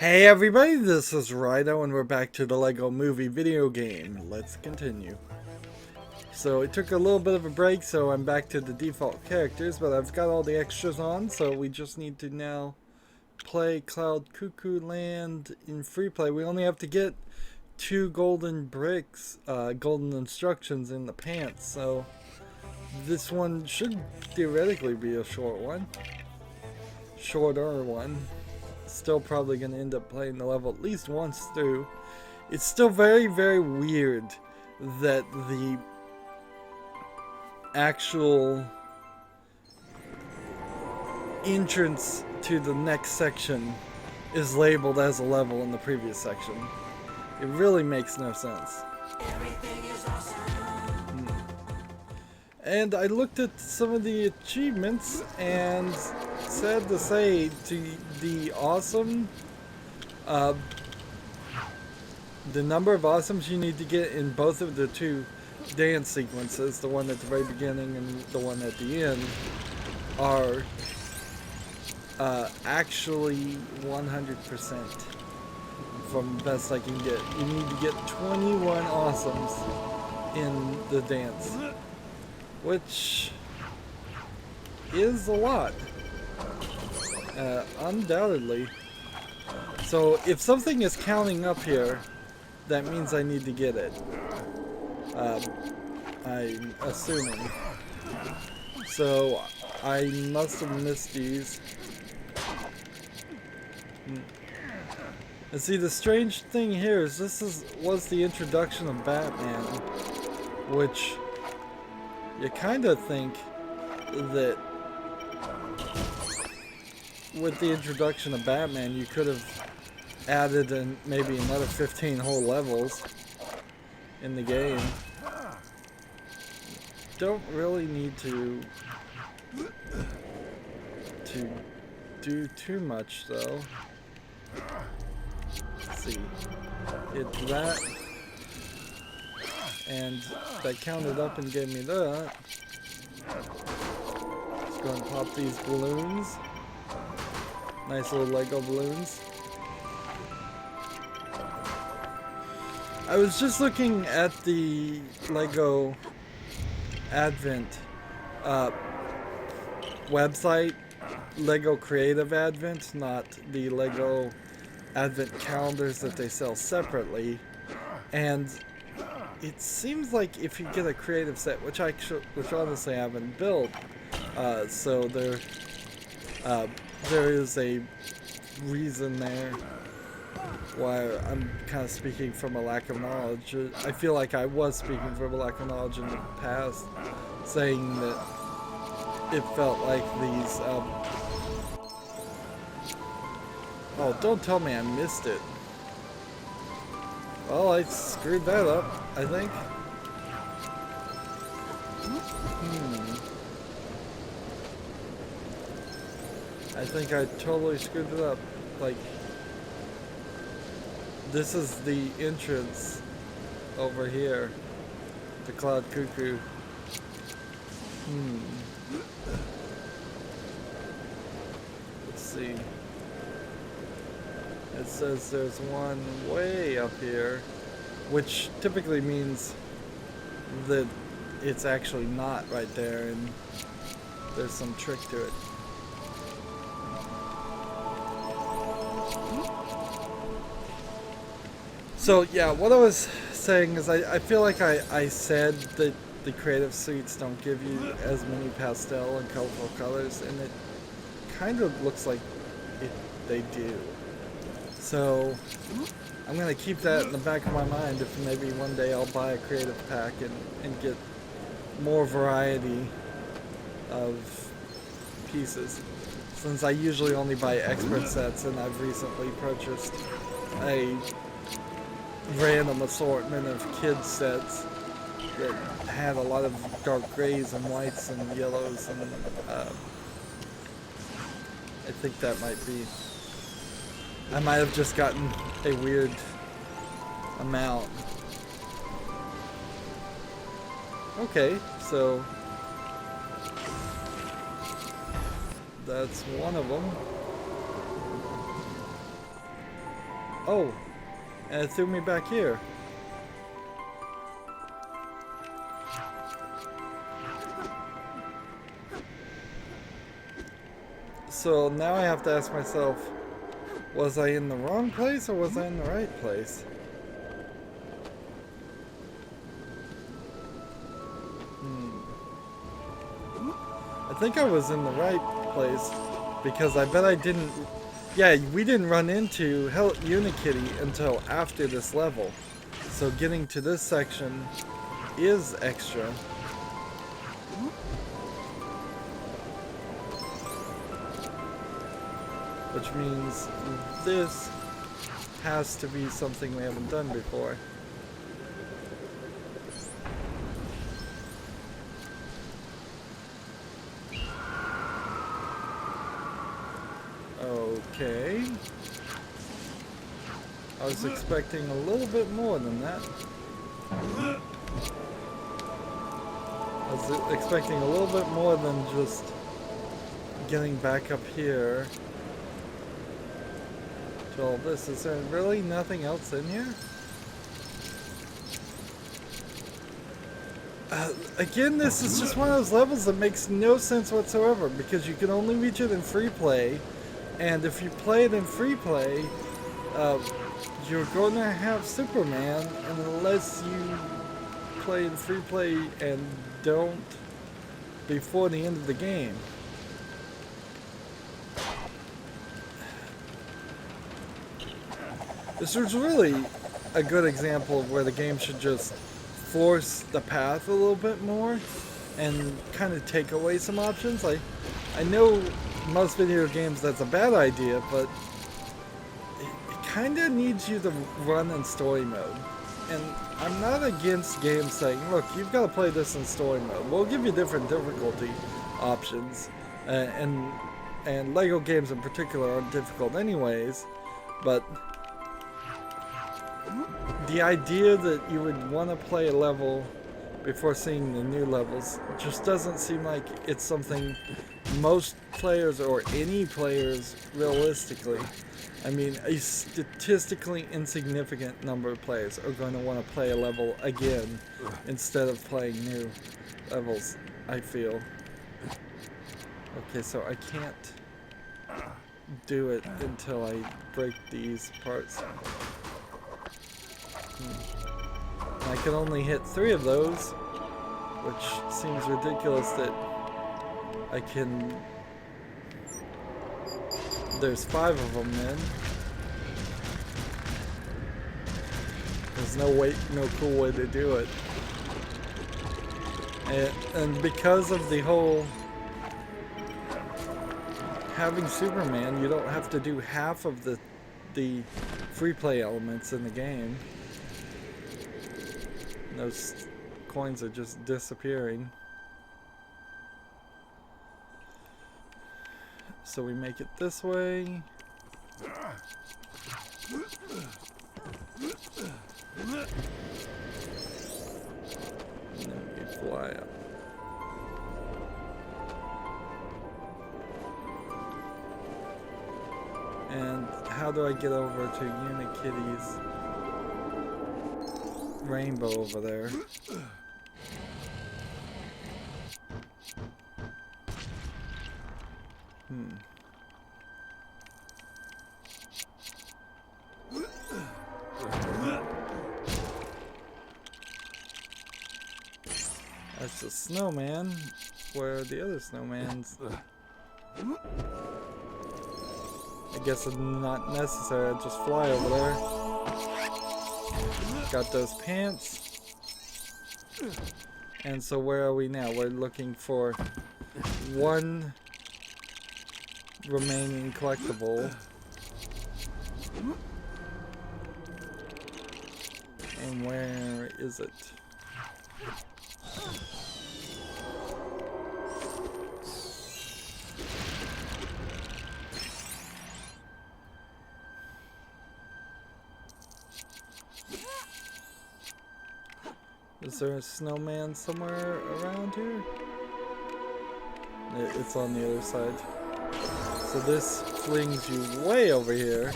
Hey everybody, this is Rydo and we're back to the Lego movie video game. Let's continue. So it took a little bit of a break, so I'm back to the default characters, but I've got all the extras on, so we just need to now play Cloud Cuckoo Land in free play. We only have to get 2 golden bricks, golden instructions in the pants, so this one should theoretically be a short one. Shorter one. Still probably going to end up playing the level at least once through. It's still very, very weird that the actual entrance to the next section is labeled as a level in the previous section. It really makes no sense. Everything is awesome. And I looked at some of the achievements, and sad to say, the awesome, the number of awesomes you need to get in both of the 2 dance sequences, the one at the very beginning and the one at the end, are actually 100% from the best I can get. You need to get 21 awesomes in the dance, which is a lot, undoubtedly. So if something is counting up here, that means I need to get it. I'm assuming. So I must have missed these. And see, the strange thing here is was the introduction of Batman, which you kind of think that with the introduction of Batman, you could have added in maybe another 15 whole levels in the game. Don't really need to do too much though. Let's see, it's that. And that counted up and gave me that. Let's go and pop these balloons. Nice little Lego balloons. I was just looking at the Lego Advent website. Lego Creative Advent, not the Lego Advent calendars that they sell separately. And it seems like if you get a creative set, which honestly I haven't built, so there is a reason there why I'm kind of speaking from a lack of knowledge. I feel like I was speaking from a lack of knowledge in the past, saying that it felt like these. Oh, don't tell me I missed it. Well, I screwed that up, I think. I think I totally screwed it up. Like, this is the entrance over here to Cloud Cuckoo. Let's see. It says there's one way up here, which typically means that it's actually not right there and there's some trick to it. So yeah, what I was saying is I feel like I said that the creative suites don't give you as many pastel and colorful colors, and it kind of looks like they do. So I'm going to keep that in the back of my mind if maybe one day I'll buy a creative pack and get more variety of pieces. Since I usually only buy expert sets, and I've recently purchased a random assortment of kids sets that had a lot of dark grays and whites and yellows, and I think that might be. I might have just gotten a weird amount. Okay, so that's one of them. Oh, and it threw me back here. So now I have to ask myself, was I in the wrong place or was I in the right place? I think I was in the right place because I bet I didn't... Yeah, we didn't run into Unikitty until after this level. So getting to this section is extra. Which means this has to be something we haven't done before. Okay. I was expecting a little bit more than that. I was expecting a little bit more than just getting back up here to all this. Is there really nothing else in here? Again, this is just one of those levels that makes no sense whatsoever because you can only reach it in free play, and if you play it in free play, you're going to have Superman unless you play in free play and don't before the end of the game. This is really a good example of where the game should just force the path a little bit more and kind of take away some options. I know most video games that's a bad idea, but it kind of needs you to run in story mode. And I'm not against games saying, look, you've got to play this in story mode. We'll give you different difficulty options, and Lego games in particular aren't difficult anyways, but the idea that you would want to play a level before seeing the new levels just doesn't seem like it's something most players or any players realistically, I mean a statistically insignificant number of players are going to want to play a level again instead of playing new levels, I feel. Okay, so I can't do it until I break these parts. I can only hit 3 of those, which seems ridiculous that I can... There's 5 of them then. There's no cool way to do it. And because of the whole having Superman, you don't have to do half of the free play elements in the game. Those coins are just disappearing. So we make it this way. And then we fly up. And how do I get over to Unikitty's rainbow over there? That's a snowman. Where are the other snowmans? I guess it's not necessary, I'll just fly over there. Got those pants. And so where are we now? We're looking for one remaining collectible. And where is it? Is there a snowman somewhere around here? It's on the other side. So this flings you way over here.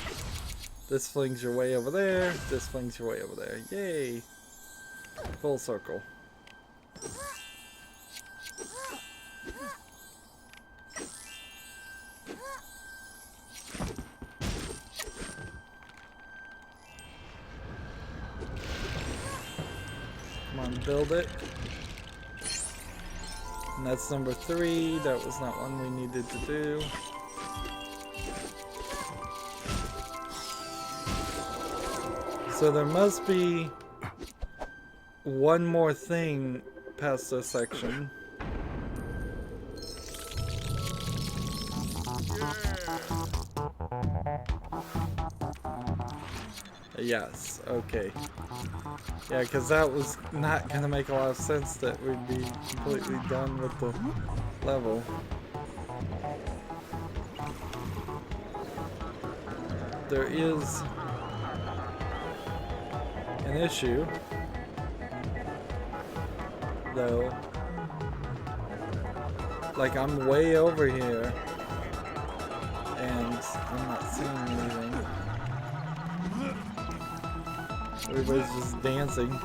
This flings your way over there. This flings your way over there. Yay! Full circle. Come on, build it. And that's number 3. That was not one we needed to do. So there must be one more thing past this section. Yes, okay. Yeah, because that was not going to make a lot of sense that we'd be completely done with the level. There is an issue, though. Like, I'm way over here, and I'm not seeing anything. Everybody's just dancing.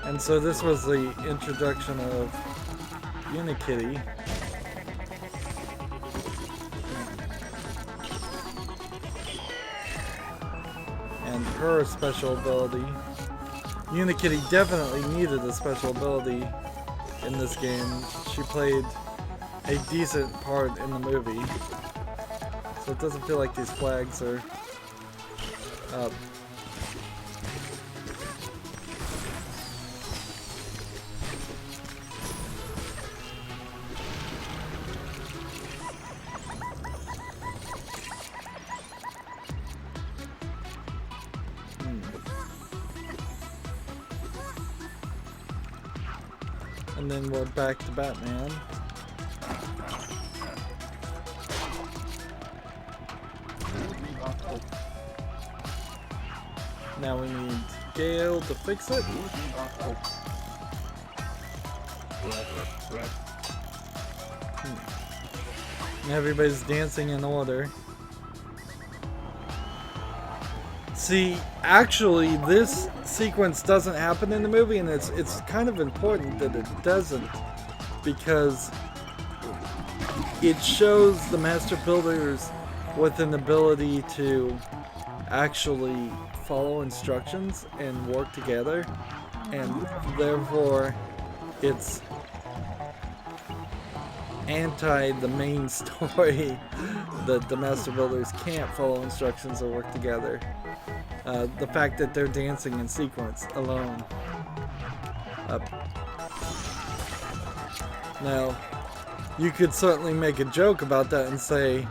And so this was the introduction of Unikitty. And her special ability. Unikitty definitely needed a special ability in this game. She played a decent part in the movie. So it doesn't feel like these flags are up. And then we're back to Batman. Now we need Gale to fix it. And everybody's dancing in order. See, actually, this sequence doesn't happen in the movie, and it's kind of important that it doesn't, because it shows the master builders with an ability to actually follow instructions and work together, and therefore it's anti the main story that the master builders can't follow instructions or work together. The fact that they're dancing in sequence alone. Now, you could certainly make a joke about that and say,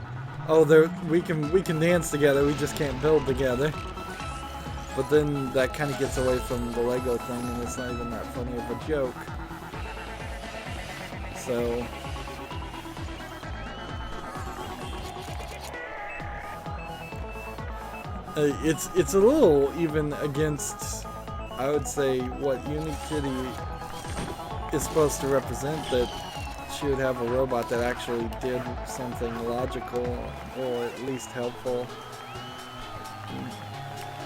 "Oh, we can dance together. We just can't build together." But then that kind of gets away from the Lego thing, and it's not even that funny of a joke. So. It's a little even against, I would say, what Unikitty is supposed to represent, that she would have a robot that actually did something logical or at least helpful.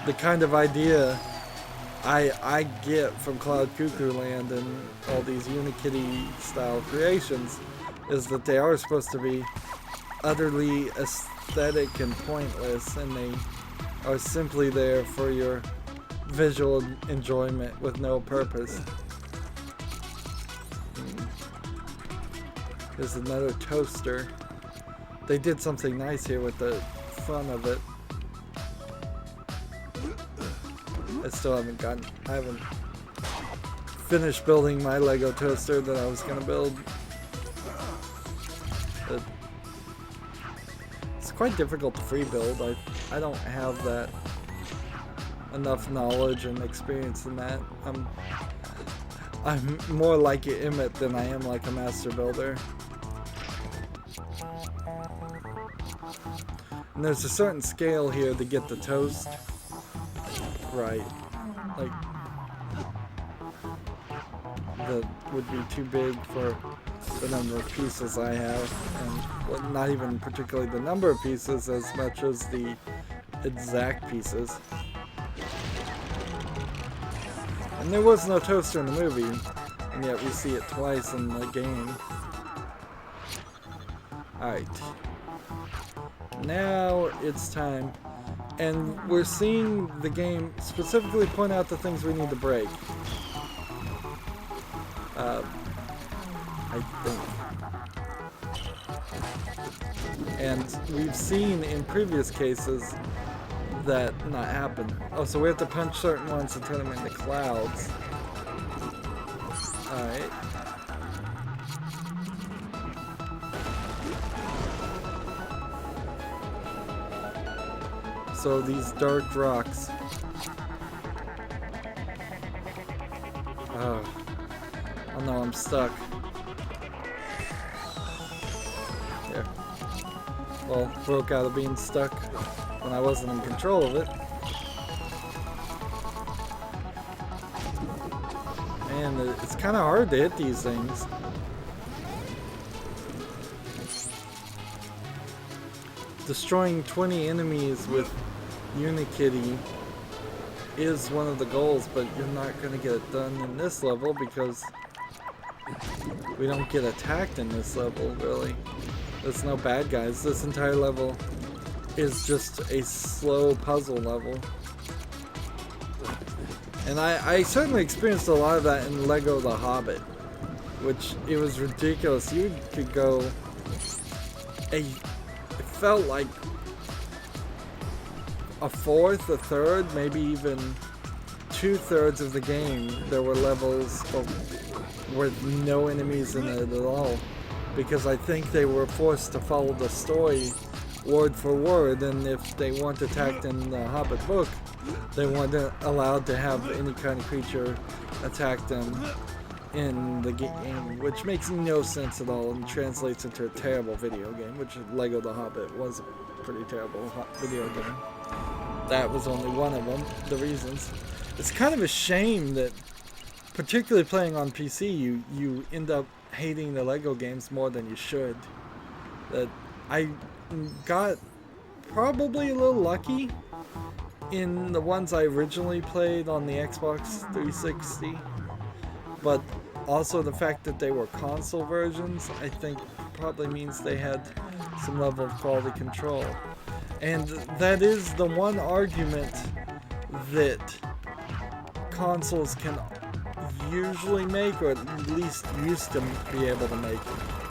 The kind of idea I get from Cloud Cuckoo Land and all these Unikitty style creations is that they are supposed to be utterly aesthetic and pointless, and they are simply there for your visual enjoyment with no purpose. There's another toaster. They did something nice here with the front of it. I haven't finished building my Lego toaster that I was gonna build. But it's quite difficult to free build. I don't have that enough knowledge and experience in that. I'm more like an Emmet than I am like a master builder. And there's a certain scale here to get the toast right. Like, that would be too big for the number of pieces I have, and well, not even particularly the number of pieces as much as the exact pieces. And there was no toaster in the movie, and yet we see it twice in the game. Alright. Now it's time. And we're seeing the game specifically point out the things we need to break. I think. And we've seen in previous cases that not happen. Oh, so we have to punch certain ones and turn them into clouds. Alright. So these dark rocks. Oh no, I'm stuck. There. Well, broke out of being stuck when I wasn't in control of it. Man, it's kind of hard to hit these things. Destroying 20 enemies with Unikitty is one of the goals, but you're not going to get it done in this level because we don't get attacked in this level, really. There's no bad guys. This entire level is just a slow puzzle level. And I certainly experienced a lot of that in Lego The Hobbit, which it was ridiculous. You could go it felt like a fourth, a third, maybe even 2/3 of the game there were levels with no enemies in it at all, because I think they were forced to follow the story word for word, and if they weren't attacked in the Hobbit book, they weren't allowed to have any kind of creature attack them in the game, which makes no sense at all and translates into a terrible video game, which Lego The Hobbit was a pretty terrible video game. That was only one of them, the reasons. It's kind of a shame that, particularly playing on PC, you end up hating the Lego games more than you should. That I got probably a little lucky in the ones I originally played on the Xbox 360, but also the fact that they were console versions, I think probably means they had some level of quality control. And that is the one argument that consoles can usually make, or at least used to be able to make,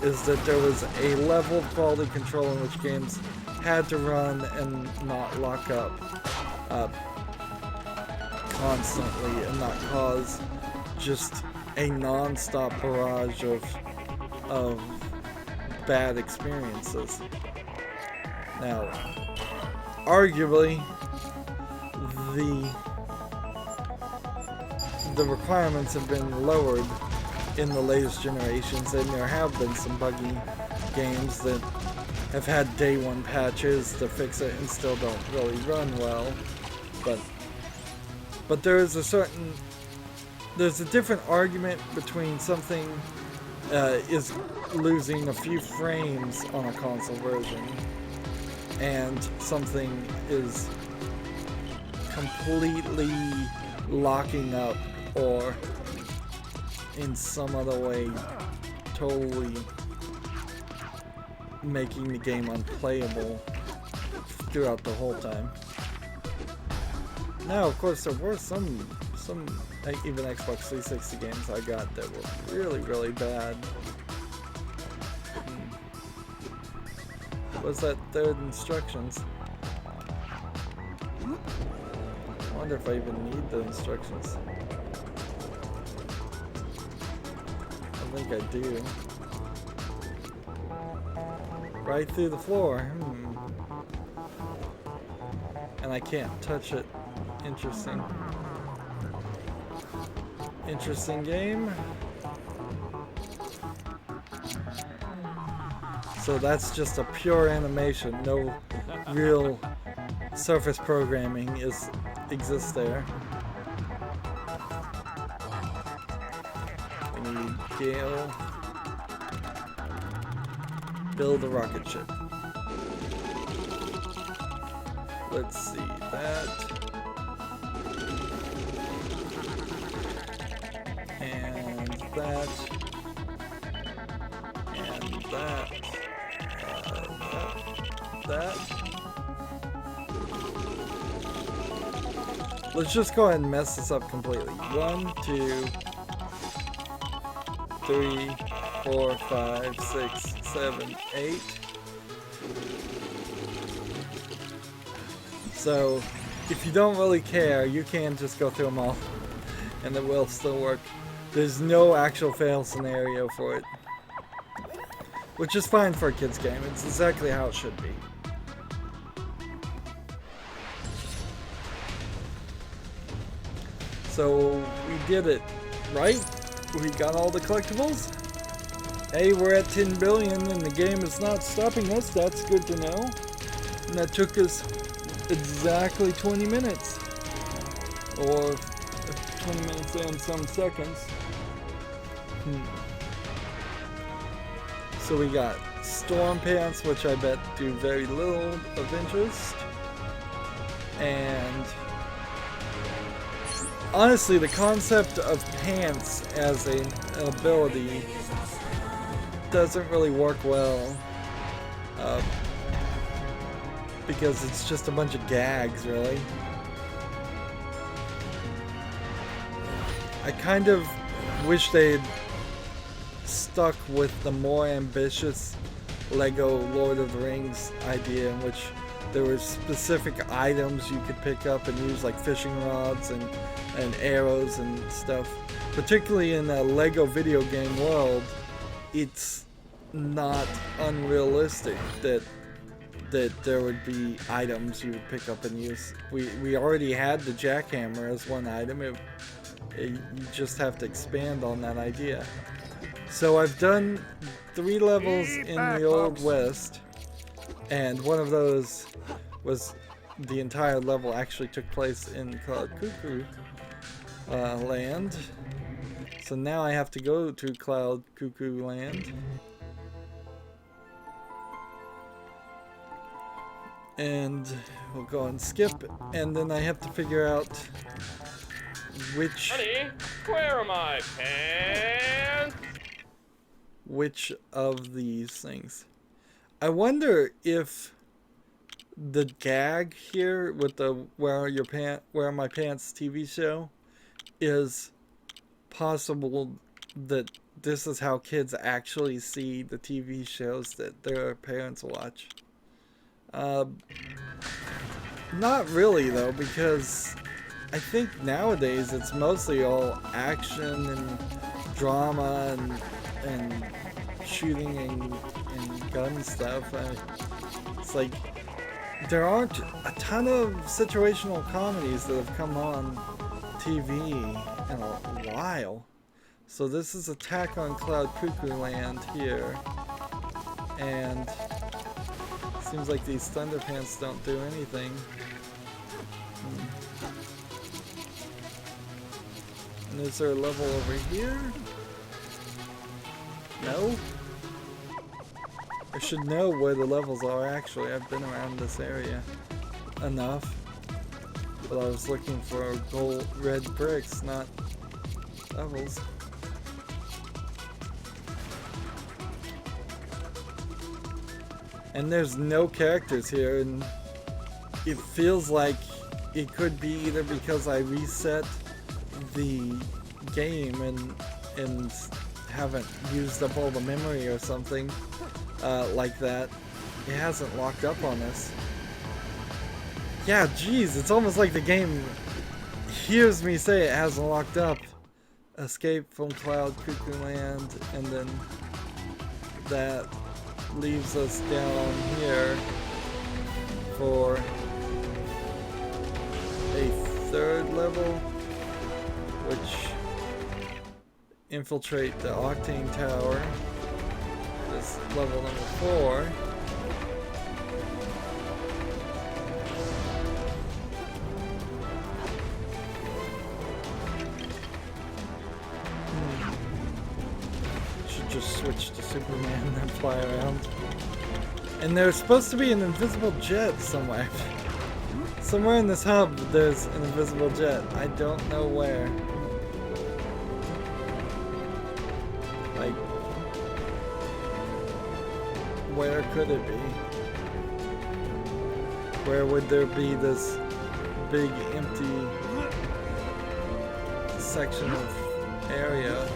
is that there was a level of quality control in which games had to run and not lock up constantly and not cause just a non-stop barrage of bad experiences. Now, arguably, the requirements have been lowered in the latest generations, and there have been some buggy games that have had day one patches to fix it and still don't really run well. But there's a different argument between something is losing a few frames on a console version and something is completely locking up or in some other way totally making the game unplayable throughout the whole time. Now, of course, there were some even Xbox 360 games I got that were really, really bad. What was that third instructions? I wonder if I even need the instructions. I think I do. Right through the floor. And I can't touch it. Interesting. Interesting game. So that's just a pure animation. No real surface programming exists there. We need Gale. Build a rocket ship. let's see that. And that. And that. That. Let's just go ahead and mess this up completely. 1, 2, 3, 4, 5, 6, 7, 8. So, if you don't really care, you can just go through them all, and it will still work. There's no actual fail scenario for it, which is fine for a kid's game. It's exactly how it should be. So, we did it, right? We got all the collectibles. Hey, we're at 10 billion and the game is not stopping us. That's good to know. And that took us exactly 20 minutes. Or 20 minutes and some seconds. So we got storm pants, which I bet do very little of interest. And honestly, the concept of pants as an ability doesn't really work well. Because it's just a bunch of gags, really. I kind of wish they'd stuck with the more ambitious Lego Lord of the Rings idea, in which there were specific items you could pick up and use, like fishing rods and arrows and stuff. Particularly in a Lego video game world, it's not unrealistic that there would be items you would pick up and use. We already had the jackhammer as one item. You just have to expand on that idea. So I've done 3 levels in the Old West, and one of those was the entire level actually took place in Cloud Cuckoo land. So now I have to go to Cloud Cuckoo land. And we'll go and skip, and then I have to figure out which... Honey, where are my pants? Which of these things. I wonder if the gag here with the Where Are My Pants TV show is possible that this is how kids actually see the TV shows that their parents watch. Not really though, because I think nowadays it's mostly all action and drama and shooting and gun stuff. It's like there aren't a ton of situational comedies that have come on TV in a while. So this is Attack on Cloud Cuckoo Land here, and seems like these Thunderpants don't do anything. And is there a level over here? No? I should know where the levels are actually. I've been around this area enough. But I was looking for gold red bricks, not levels. And there's no characters here, and it feels like it could be either because I reset the game and haven't used up all the memory or something like that. It hasn't locked up on us. Yeah, geez, it's almost like the game hears me say it hasn't locked up. Escape from Cloud Cuckoo Land, and then that leaves us down here for a 3rd level, which infiltrate the Octane Tower. This level number 4. Should just switch to Superman and then fly around. And there's supposed to be an invisible jet somewhere. Somewhere in this hub, there's an invisible jet. I don't know where. Like, where could it be? Where would there be this big empty section of area?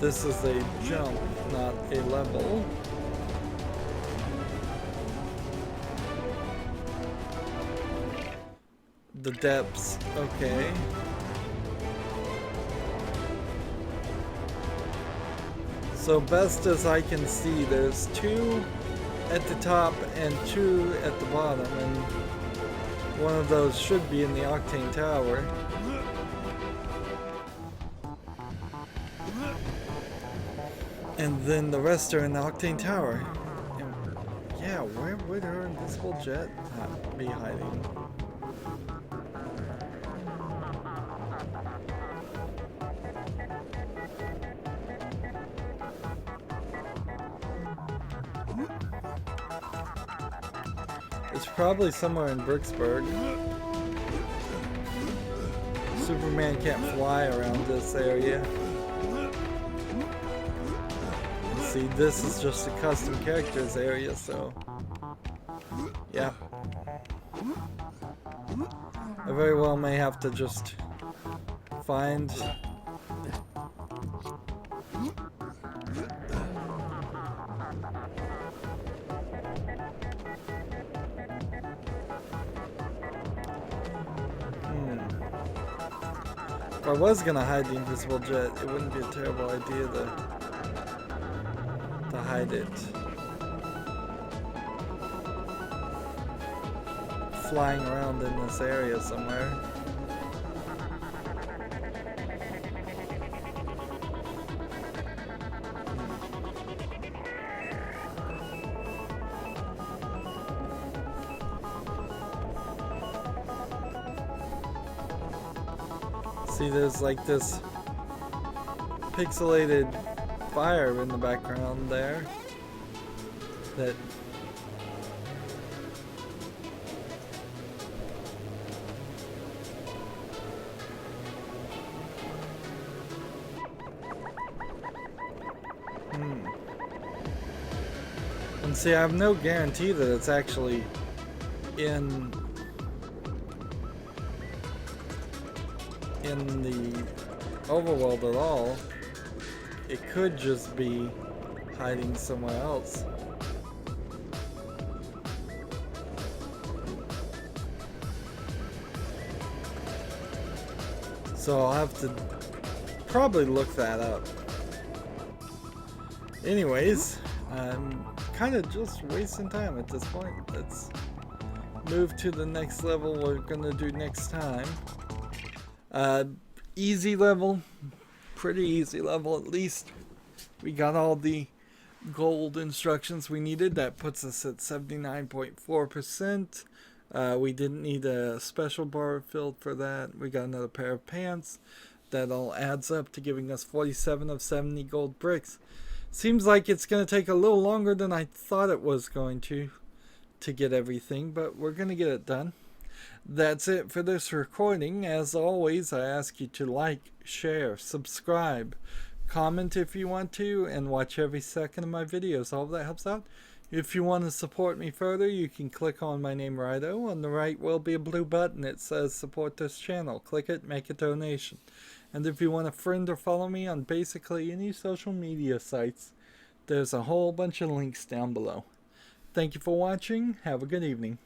This is a jump, not a level. The depths, okay. So best as I can see, there's 2 at the top and 2 at the bottom, and one of those should be in the Octane Tower. And then the rest are in the Octane Tower. And yeah, where would her invisible jet be hiding? It's probably somewhere in Bricksburg. Superman can't fly around this area. See, this is just a custom characters area, so yeah. I very well may have to just find If I was gonna hide the invisible jet, it wouldn't be a terrible idea to hide it flying around in this area somewhere. See, there's like this pixelated fire in the background there that and see, I have no guarantee that it's actually in the overworld at all. It could just be hiding somewhere else. So I'll have to probably look that up. Anyways, I'm kind of just wasting time at this point. Let's move to the next level we're gonna do next time. Easy level, pretty easy level at least. We got all the gold instructions we needed. That puts us at 79.4%. We didn't need a special bar filled for that. We got another pair of pants. That all adds up to giving us 47 of 70 gold bricks. Seems like it's going to take a little longer than I thought it was going to get everything, but we're going to get it done. That's it for this recording. As always, I ask you to like, share, subscribe, comment if you want to, and watch every second of my videos. All of that helps out. If you want to support me further, you can click on my name, Rydo. On the right will be a blue button. It says support this channel. Click it, make a donation. And if you want to friend or follow me on basically any social media sites, there's a whole bunch of links down below. Thank you for watching. Have a good evening.